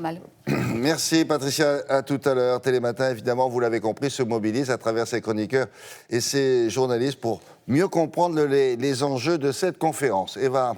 Mal. Merci Patricia, à tout à l'heure. Télématin, évidemment, vous l'avez compris, se mobilise à travers ses chroniqueurs et ses journalistes pour mieux comprendre les enjeux de cette conférence. Eva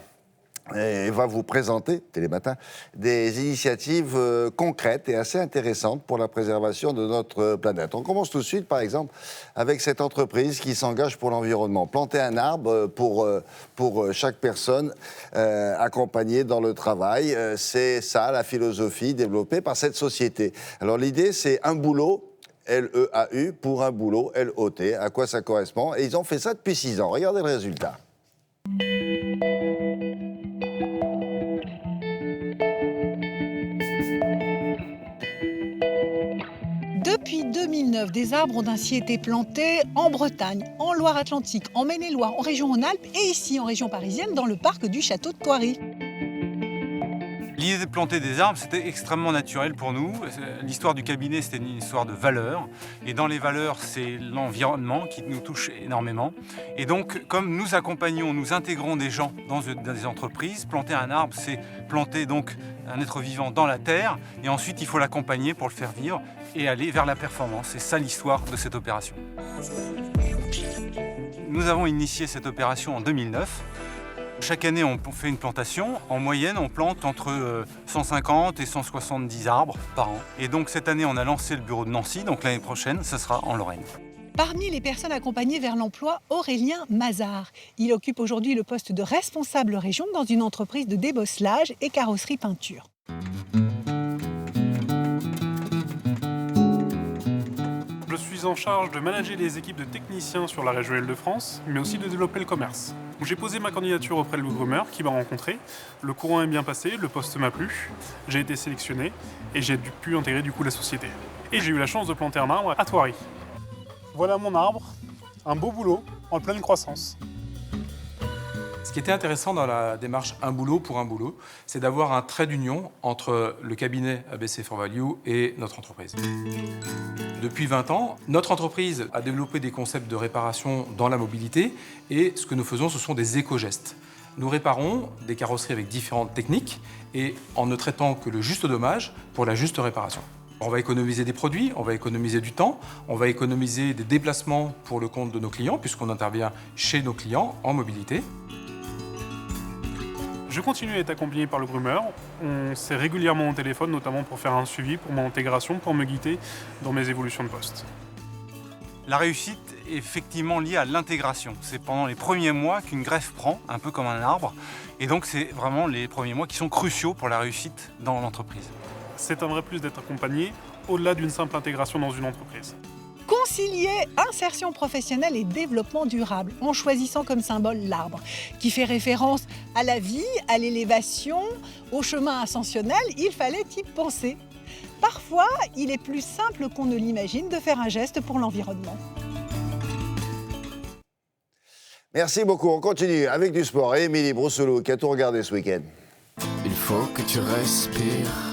va vous présenter, Télématin, des initiatives concrètes et assez intéressantes pour la préservation de notre planète. On commence tout de suite, par exemple, avec cette entreprise qui s'engage pour l'environnement. Planter un arbre pour chaque personne accompagnée dans le travail. C'est ça, la philosophie développée par cette société. Alors l'idée, c'est un boulot, L-E-A-U, pour un boulot, L-O-T. À quoi ça correspond? Et ils ont fait ça depuis 6 ans. Regardez le résultat. Depuis 2009, des arbres ont ainsi été plantés en Bretagne, en Loire-Atlantique, en Maine-et-Loire, en région Rhône-Alpes et ici en région parisienne dans le parc du château de Thoiry. L'idée de planter des arbres, c'était extrêmement naturel pour nous. L'histoire du cabinet, c'était une histoire de valeurs. Et dans les valeurs, c'est l'environnement qui nous touche énormément. Et donc, comme nous accompagnons, nous intégrons des gens dans des entreprises, planter un arbre, c'est planter donc un être vivant dans la terre. Et ensuite, il faut l'accompagner pour le faire vivre et aller vers la performance. C'est ça l'histoire de cette opération. Nous avons initié cette opération en 2009. Chaque année, on fait une plantation. En moyenne, on plante entre 150 et 170 arbres par an. Et donc, cette année, on a lancé le bureau de Nancy. Donc, l'année prochaine, ça sera en Lorraine. Parmi les personnes accompagnées vers l'emploi, Aurélien Mazard. Il occupe aujourd'hui le poste de responsable région dans une entreprise de débosselage et carrosserie peinture. Je suis en charge de manager les équipes de techniciens sur la région Île-de-France, mais aussi de développer le commerce. J'ai posé ma candidature auprès de Grumeur qui m'a rencontré. Le courant est bien passé, le poste m'a plu, j'ai été sélectionné et j'ai pu intégrer du coup la société. Et j'ai eu la chance de planter un arbre à Thoiry. Voilà mon arbre, un beau boulot en pleine croissance. Ce qui était intéressant dans la démarche Un boulot pour un boulot, c'est d'avoir un trait d'union entre le cabinet ABC for Value et notre entreprise. Depuis 20 ans, notre entreprise a développé des concepts de réparation dans la mobilité et ce que nous faisons, ce sont des éco-gestes. Nous réparons des carrosseries avec différentes techniques et en ne traitant que le juste dommage pour la juste réparation. On va économiser des produits, on va économiser du temps, on va économiser des déplacements pour le compte de nos clients puisqu'on intervient chez nos clients en mobilité. Je continue à être accompagné par le Grumeur. On s'est régulièrement au téléphone, notamment pour faire un suivi pour mon intégration, pour me guider dans mes évolutions de poste. La réussite est effectivement liée à l'intégration. C'est pendant les premiers mois qu'une greffe prend, un peu comme un arbre. Et donc, c'est vraiment les premiers mois qui sont cruciaux pour la réussite dans l'entreprise. C'est un vrai plus d'être accompagné, au-delà d'une simple intégration dans une entreprise. Concilier insertion professionnelle et développement durable en choisissant comme symbole l'arbre, qui fait référence à la vie, à l'élévation, au chemin ascensionnel, il fallait y penser. Parfois, il est plus simple qu'on ne l'imagine de faire un geste pour l'environnement. Merci beaucoup. On continue avec du sport. Et Émilie Brousselot, qui a tout regardé ce week-end. Il faut que tu respires.